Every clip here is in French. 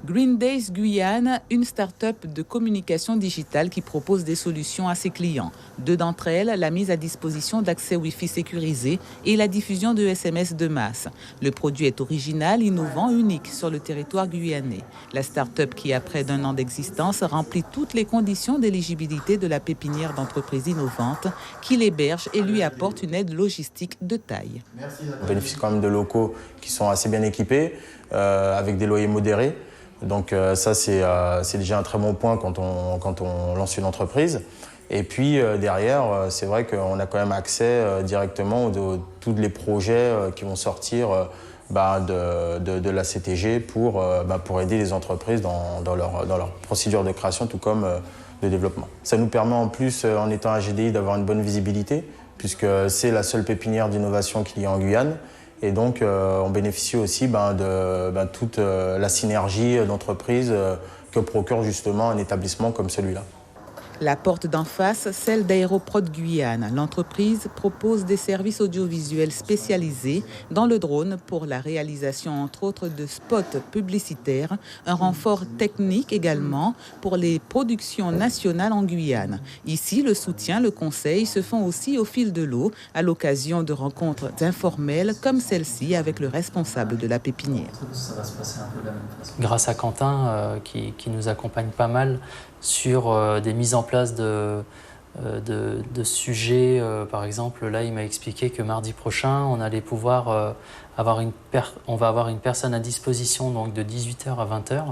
Green Days Guyane, une start-up de communication digitale qui propose des solutions à ses clients. Deux d'entre elles, la mise à disposition d'accès Wi-Fi sécurisé et la diffusion de SMS de masse. Le produit est original, innovant, unique sur le territoire guyanais. La start-up qui a près d'un an d'existence remplit toutes les conditions d'éligibilité de la pépinière d'entreprises innovantes qui l'héberge et lui apporte une aide logistique de taille. On bénéficie quand même de locaux qui sont assez bien équipés, avec des loyers modérés. Donc ça, c'est déjà un très bon point quand on lance une entreprise. Et puis derrière, c'est vrai qu'on a quand même accès directement à tous les projets qui vont sortir de la CTG pour aider les entreprises dans leur procédure de création, tout comme de développement. Ça nous permet en plus, en étant un GDI, d'avoir une bonne visibilité, puisque c'est la seule pépinière d'innovation qu'il y a en Guyane. Et donc, on bénéficie aussi de toute la synergie d'entreprise que procure justement un établissement comme celui-là. La porte d'en face, celle d'Aéroprod Guyane. L'entreprise propose des services audiovisuels spécialisés dans le drone pour la réalisation, entre autres, de spots publicitaires, un renfort technique également pour les productions nationales en Guyane. Ici, le soutien, le conseil se font aussi au fil de l'eau, à l'occasion de rencontres informelles comme celle-ci avec le responsable de la pépinière. Ça va se passer un peu de la même façon. Grâce à Quentin, qui nous accompagne pas mal sur des mises en place de sujets. Par exemple, là, il m'a expliqué que mardi prochain, on allait pouvoir on va avoir une personne à disposition donc de 18h à 20h,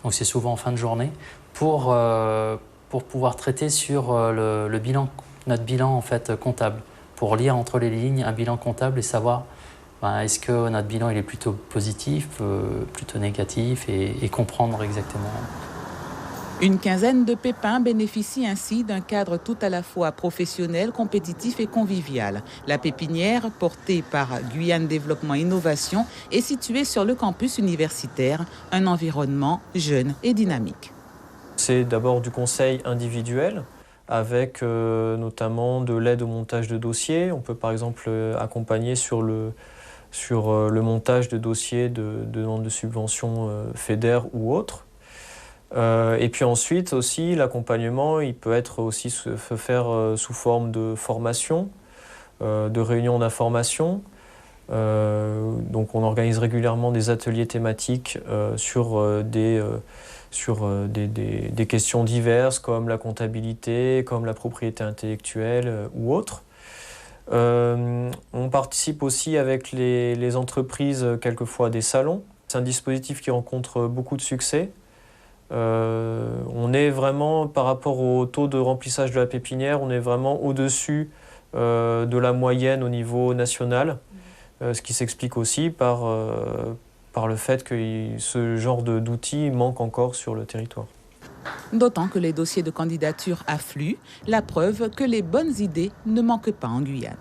donc c'est souvent en fin de journée, pour pouvoir traiter sur notre bilan en fait, comptable, pour lire entre les lignes un bilan comptable et savoir est-ce que notre bilan il est plutôt positif, plutôt négatif, et comprendre exactement. Une quinzaine de pépins bénéficient ainsi d'un cadre tout à la fois professionnel, compétitif et convivial. La pépinière, portée par Guyane Développement Innovation, est située sur le campus universitaire, un environnement jeune et dynamique. C'est d'abord du conseil individuel, avec notamment de l'aide au montage de dossiers. On peut par exemple accompagner sur le montage de dossiers de demande de subvention FEDER ou autres. Et puis ensuite aussi l'accompagnement, il peut être aussi se faire sous forme de formation, de réunions d'information. Donc on organise régulièrement des ateliers thématiques sur des questions diverses comme la comptabilité, comme la propriété intellectuelle ou autres. On participe aussi avec les entreprises quelquefois à des salons. C'est un dispositif qui rencontre beaucoup de succès. On est vraiment, par rapport au taux de remplissage de la pépinière, on est vraiment au-dessus de la moyenne au niveau national, ce qui s'explique aussi par le fait que ce genre d'outils manque encore sur le territoire. D'autant que les dossiers de candidature affluent, la preuve que les bonnes idées ne manquent pas en Guyane.